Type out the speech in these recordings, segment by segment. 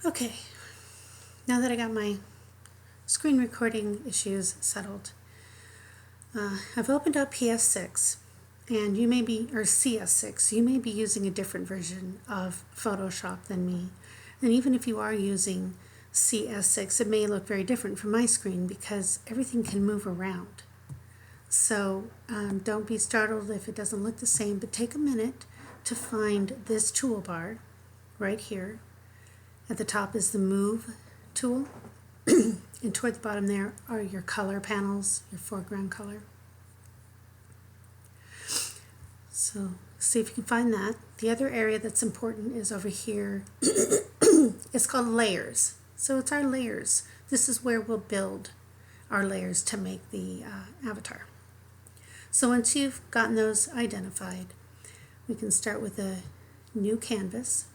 Okay, now that I got my screen recording issues settled, I've opened up PS6, and you may be, or CS6, you may be using a different version of Photoshop than me. And even if you are using CS6, it may look very different from my screen because everything can move around. So don't be startled if it doesn't look the same, but take a minute to find this toolbar right here. At the top is the Move tool, and toward the bottom there are your color panels, your foreground color. So see if you can find that. The other area that's important is over here. It's called layers. So it's our layers. This is where we'll build our layers to make the avatar. So once you've gotten those identified, we can start with a new canvas.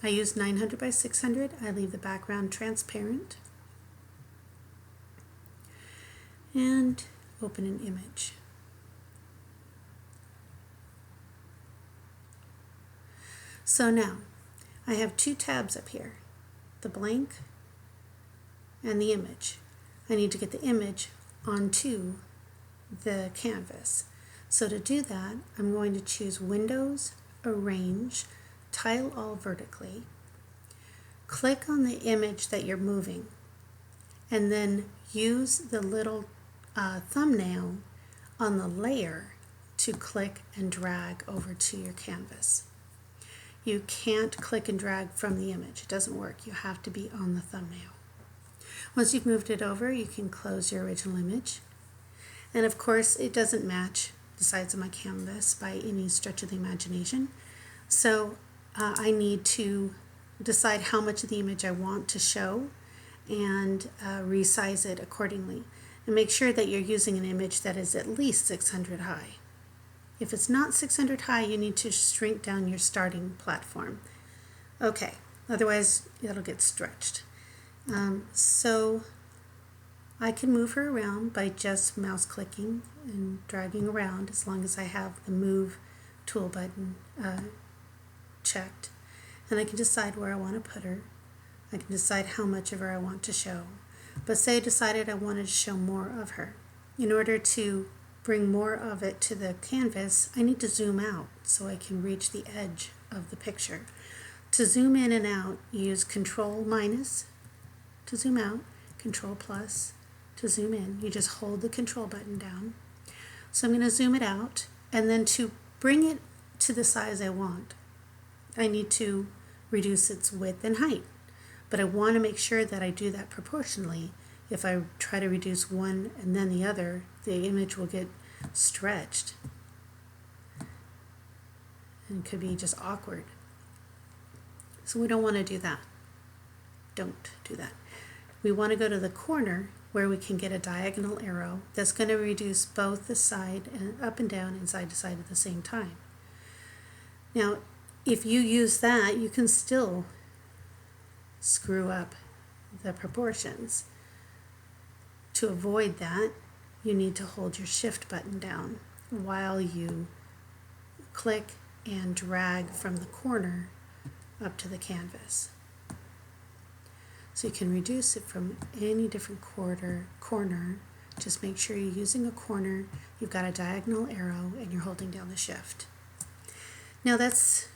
I use 900 by 600. I leave the background transparent. And open an image. So now, I have two tabs up here, the blank and the image. I need to get the image onto the canvas. So to do that, I'm going to choose Windows, Arrange, Tile All vertically, click on the image that you're moving, and then use the little thumbnail on the layer to click and drag over to your canvas. You can't click and drag from the image. It doesn't work. You have to be on the thumbnail. Once you've moved it over, you can close your original image. And of course, it doesn't match the sides of my canvas by any stretch of the imagination. So I need to decide how much of the image I want to show and resize it accordingly. And make sure that you're using an image that is at least 600 high. If it's not 600 high, you need to shrink down your starting platform. Okay, otherwise it'll get stretched. So I can move her around by just mouse clicking and dragging around as long as I have the Move tool button checked. And I can decide where I want to put her. I can decide how much of her I want to show. But say I decided I wanted to show more of her. In order to bring more of it to the canvas, I need to zoom out so I can reach the edge of the picture. To zoom in and out, use Control minus to zoom out, Control plus to zoom in. You just hold the Control button down. So I'm going to zoom it out, and then to bring it to the size I want, I need to reduce its width and height. But I want to make sure that I do that proportionally. If I try to reduce one and then the other, the image will get stretched. And it could be just awkward. So we don't want to do that. Don't do that. We want to go to the corner where we can get a diagonal arrow that's going to reduce both the side and up and down and side to side at the same time. Now, if you use that, you can still screw up the proportions. To avoid that, you need to hold your Shift button down while you click and drag from the corner up to the canvas. So you can reduce it from any different corner. Just make sure you're using a corner, you've got a diagonal arrow, and you're holding down the Shift. Now that's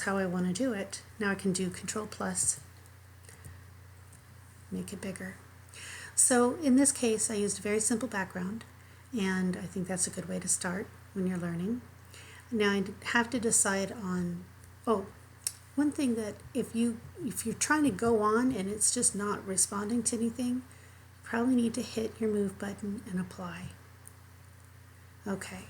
how I want to do it. Now I can do Control plus, make it bigger. So in this case, I used a very simple background, and I think that's a good way to start when you're learning. Now I have to decide on, one thing that if you're trying to go on and it's just not responding to anything, you probably need to hit your Move button and apply. Okay,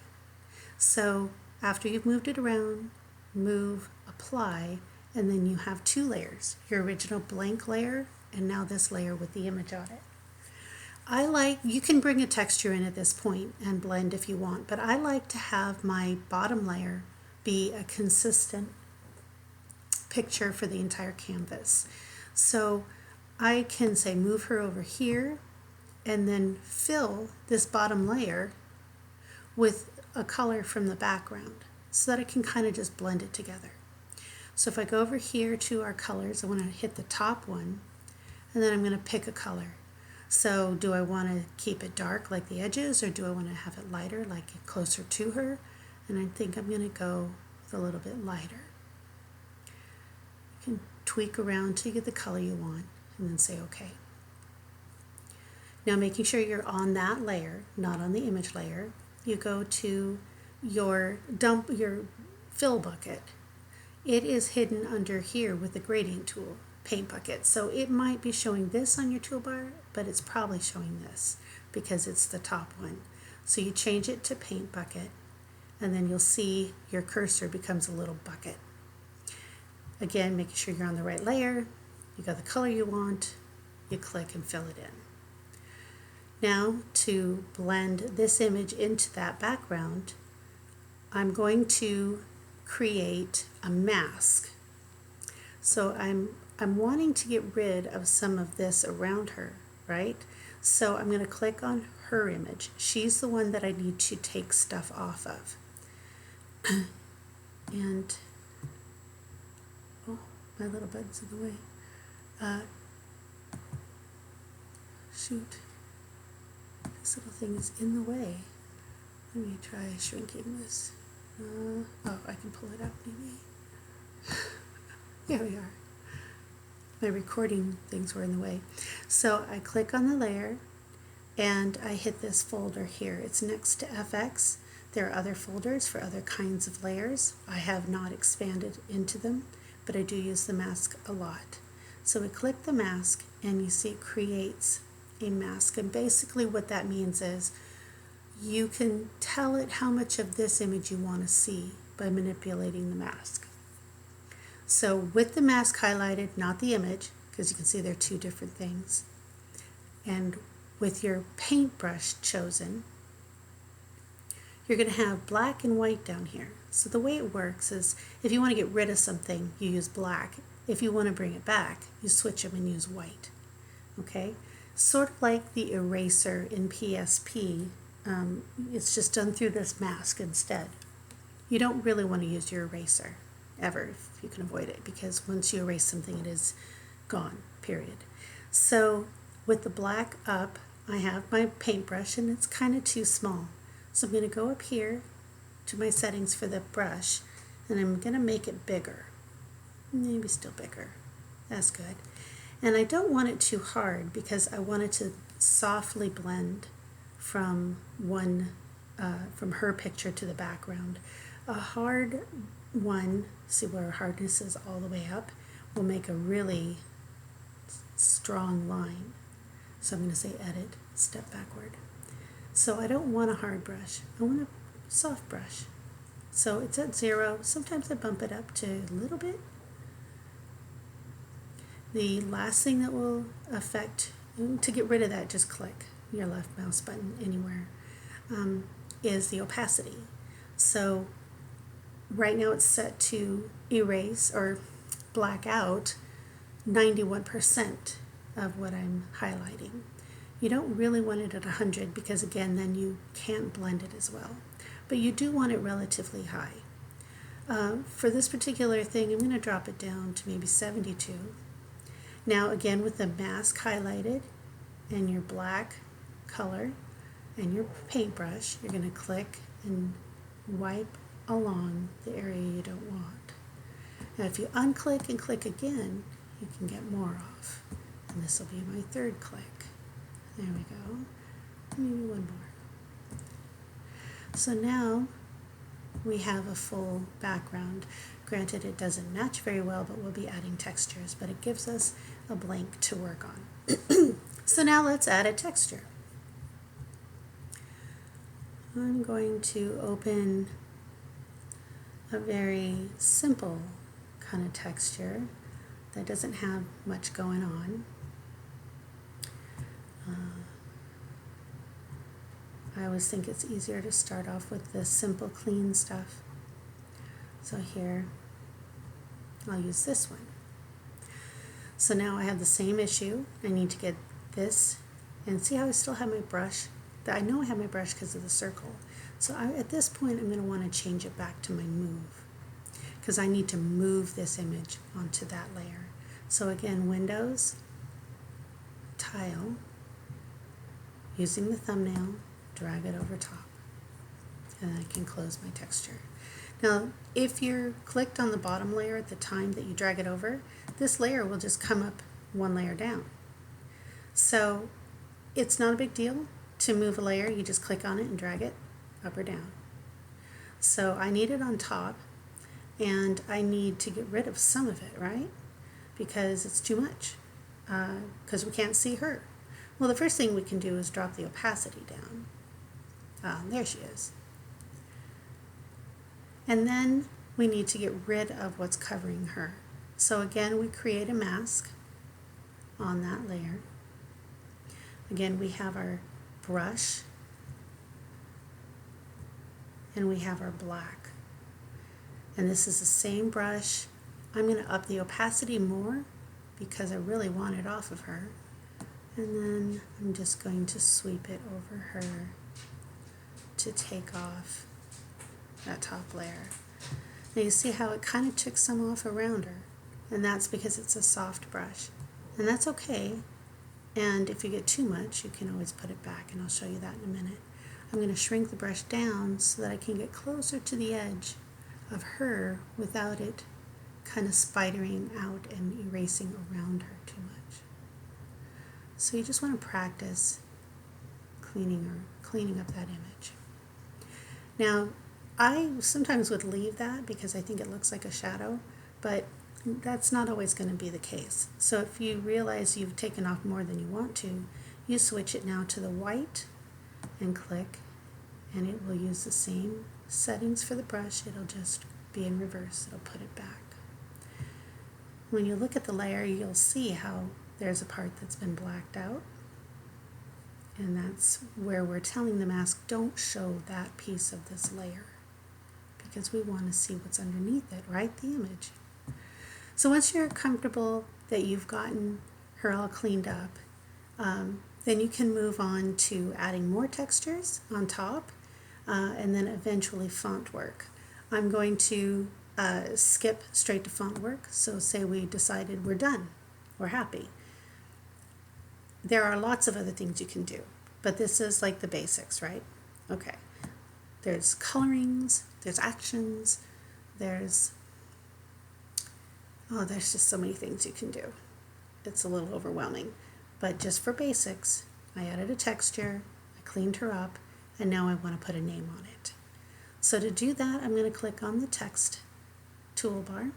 so after you've moved it around, move, apply, and then you have two layers, your original blank layer and now this layer with the image on it. You can bring a texture in at this point and blend if you want, but I like to have my bottom layer be a consistent picture for the entire canvas. So I can say move her over here and then fill this bottom layer with a color from the background so that I can kind of just blend it together. So if I go over here to our colors, I want to hit the top one, and then I'm going to pick a color. So do I want to keep it dark like the edges, or do I want to have it lighter, like closer to her? And I think I'm going to go with a little bit lighter. You can tweak around till you get the color you want, and then say OK. Now, making sure you're on that layer, not on the image layer, you go to your fill bucket. It is hidden under here with the gradient tool, paint bucket. So it might be showing this on your toolbar, but it's probably showing this because it's the top one. So you change it to paint bucket, and then you'll see your cursor becomes a little bucket. Again, making sure you're on the right layer, you got the color you want, you click and fill it in. Now, to blend this image into that background, I'm going to create a mask. So I'm wanting to get rid of some of this around her, right? So I'm going to click on her image. She's the one that I need to take stuff off of. And, oh, my little button's in the way. Shoot. This little thing is in the way. Let me try shrinking this. Oh, I can pull it up maybe. There we are. My recording things were in the way. So I click on the layer and I hit this folder here. It's next to FX. There are other folders for other kinds of layers. I have not expanded into them, but I do use the mask a lot. So we click the mask and you see it creates a mask. And basically what that means is you can tell it how much of this image you want to see by manipulating the mask. So with the mask highlighted, not the image, because you can see they're two different things, and with your paintbrush chosen, you're going to have black and white down here. So the way it works is if you want to get rid of something, you use black. If you want to bring it back, you switch them and use white. Okay? Sort of like the eraser in PSP. It's just done through this mask instead. You don't really want to use your eraser ever if you can avoid it, because once you erase something, it is gone, period. So with the black up, I have my paintbrush and it's kind of too small. So I'm going to go up here to my settings for the brush and I'm going to make it bigger. Maybe still bigger. That's good. And I don't want it too hard because I want it to softly blend from from her picture to the background. A hard one, see where hardness is all the way up, will make a really strong line. So I'm going to say edit, step backward. So I don't want a hard brush. I want a soft brush. So it's at 0. Sometimes I bump it up to a little bit. The last thing that will affect, to get rid of that, just click your left mouse button anywhere, is the opacity. So right now it's set to erase or black out 91% of what I'm highlighting. You don't really want it at 100 because again then you can't blend it as well. But you do want it relatively high. For this particular thing I'm going to drop it down to maybe 72. Now again with the mask highlighted and your black color and your paintbrush, you're going to click and wipe along the area you don't want. Now if you unclick and click again, you can get more off. And this will be my third click. There we go. Maybe one more. So now we have a full background. Granted, it doesn't match very well, but we'll be adding textures, but it gives us a blank to work on. So now let's add a texture. I'm going to open a very simple kind of texture that doesn't have much going on. I always think it's easier to start off with the simple, clean stuff. So here, I'll use this one. So now I have the same issue. I need to get this, and see how I still have my brush? I know I have my brush because of the circle. So at this point, I'm going to want to change it back to my move, because I need to move this image onto that layer. So again, Windows, Tile, using the thumbnail, drag it over top, and I can close my texture. Now, if you're clicked on the bottom layer at the time that you drag it over, this layer will just come up one layer down. So it's not a big deal to move a layer. You just click on it and drag it up or down. So I need it on top, and I need to get rid of some of it, right? Because it's too much, because we can't see her. Well, the first thing we can do is drop the opacity down. There she is. And then we need to get rid of what's covering her. So again, we create a mask on that layer. Again, we have our brush, and we have our black. And this is the same brush. I'm going to up the opacity more because I really want it off of her. And then I'm just going to sweep it over her to take off that top layer. Now you see how it kind of took some off around her, and that's because it's a soft brush. And that's okay. And if you get too much, you can always put it back, and I'll show you that in a minute. I'm going to shrink the brush down so that I can get closer to the edge of her without it kind of spidering out and erasing around her too much. So you just want to practice cleaning up that image. Now, I sometimes would leave that because I think it looks like a shadow, but that's not always going to be the case. So if you realize you've taken off more than you want to, you switch it now to the white and click, and it will use the same settings for the brush. It'll just be in reverse. It'll put it back. When you look at the layer, you'll see how there's a part that's been blacked out, and that's where we're telling the mask, don't show that piece of this layer, because we want to see what's underneath it, right? The image. So once you're comfortable that you've gotten her all cleaned up, then you can move on to adding more textures on top, and then eventually font work. I'm going to skip straight to font work. So say we decided we're done, we're happy. There are lots of other things you can do, but this is like the basics, right? Okay. There's colorings, there's actions, there's just so many things you can do. It's a little overwhelming, but just for basics, I added a texture, I cleaned her up, and now I want to put a name on it. So to do that, I'm going to click on the text toolbar,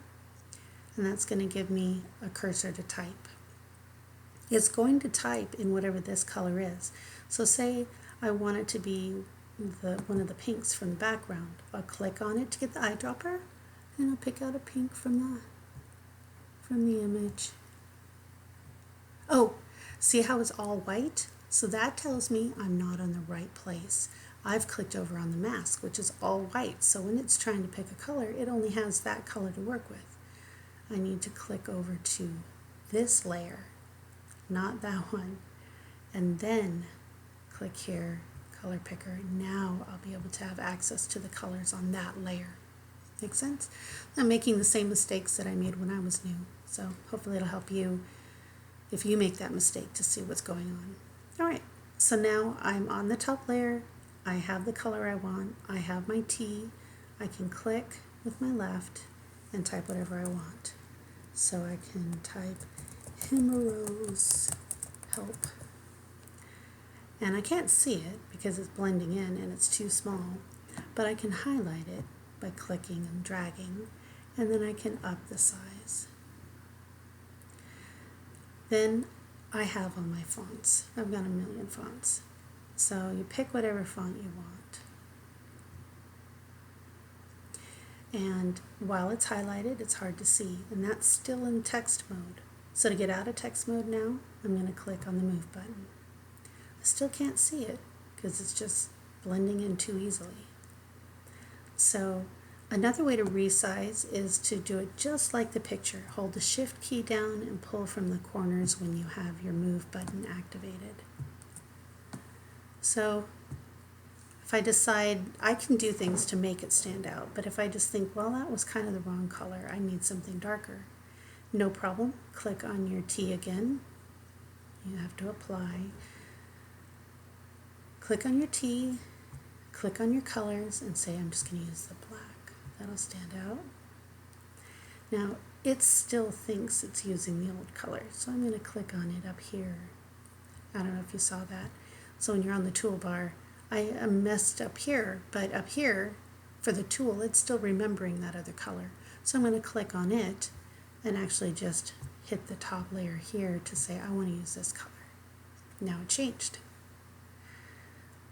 and that's going to give me a cursor to type. It's going to type in whatever this color is. So say I want it to be one of the pinks from the background. I'll click on it to get the eyedropper, and I'll pick out a pink from the image. Oh, see how it's all white? So that tells me I'm not on the right place. I've clicked over on the mask, which is all white. So when it's trying to pick a color, it only has that color to work with. I need to click over to this layer, not that one, and then click here, color picker. Now I'll be able to have access to the colors on that layer. Make sense? I'm making the same mistakes that I made when I was new. So hopefully it'll help you if you make that mistake to see what's going on. All right, so now I'm on the top layer. I have the color I want. I have my T. I can click with my left and type whatever I want. So I can type Himaros help. And I can't see it because it's blending in and it's too small, but I can highlight it by clicking and dragging, and then I can up the size. Then I have all my fonts. I've got a million fonts. So you pick whatever font you want. And while it's highlighted, it's hard to see, and that's still in text mode. So to get out of text mode now, I'm going to click on the move button. I still can't see it because it's just blending in too easily. So another way to resize is to do it just like the picture. Hold the shift key down and pull from the corners when you have your move button activated. So if I decide I can do things to make it stand out, but if I just think, well, that was kind of the wrong color, I need something darker, no problem. Click on your T again. You have to apply. Click on your T, click on your colors, and say, I'm just going to use the black. That'll stand out. Now, it still thinks it's using the old color, so I'm going to click on it up here. I don't know if you saw that. So when you're on the toolbar, I messed up here, but up here, for the tool, it's still remembering that other color. So I'm going to click on it and actually just hit the top layer here to say I want to use this color. Now it changed.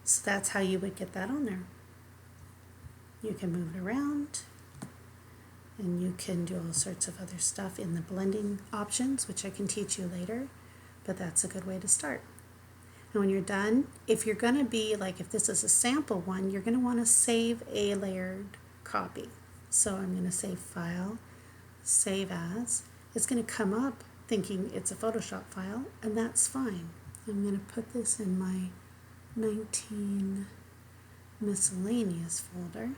So that's how you would get that on there. You can move it around, and you can do all sorts of other stuff in the blending options, which I can teach you later, but that's a good way to start. And when you're done, if you're going to be, like if this is a sample one, you're going to want to save a layered copy. So I'm going to say File, Save As. It's going to come up thinking it's a Photoshop file, and that's fine. I'm going to put this in my 19 miscellaneous folder.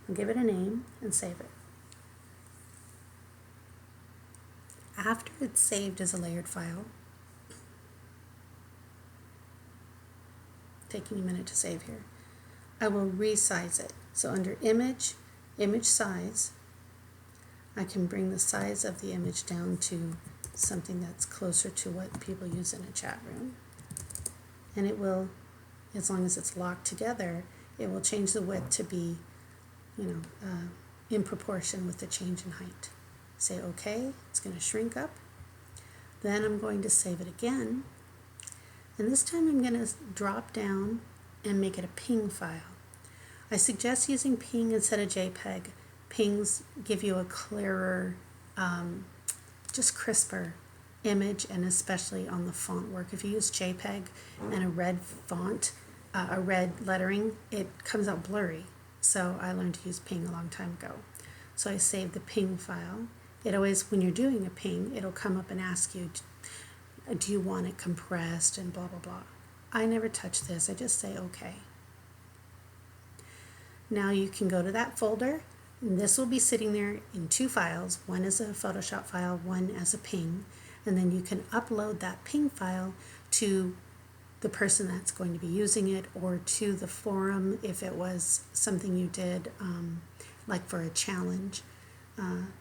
I'll give it a name and save it. After it's saved as a layered file, taking a minute to save here, I will resize it. So under Image, Image Size, I can bring the size of the image down to something that's closer to what people use in a chat room. And it will, as long as it's locked together, it will change the width to be, in proportion with the change in height. Say OK, it's going to shrink up. Then I'm going to save it again. And this time I'm going to drop down and make it a PNG file. I suggest using PNG instead of JPEG. PNGs give you a clearer, just crisper image, and especially on the font work. If you use JPEG and a red font, a red lettering, it comes out blurry. So I learned to use PNG a long time ago. So I saved the PNG file. It always, when you're doing a PNG, it'll come up and ask you, do you want it compressed and blah, blah, blah. I never touch this. I just say OK. Now you can go to that folder, and this will be sitting there in two files. One is a Photoshop file, one as a PNG, and then you can upload that PNG file to the person that's going to be using it, or to the forum if it was something you did like for a challenge.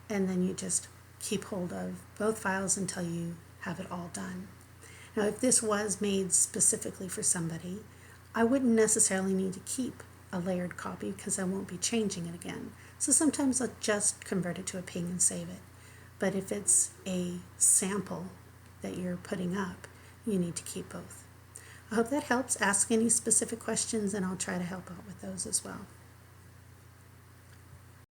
And then you just keep hold of both files until you have it all done. Now, if this was made specifically for somebody, I wouldn't necessarily need to keep a layered copy because I won't be changing it again. So sometimes I'll just convert it to a PNG and save it. But if it's a sample that you're putting up, you need to keep both. I hope that helps. Ask any specific questions and I'll try to help out with those as well.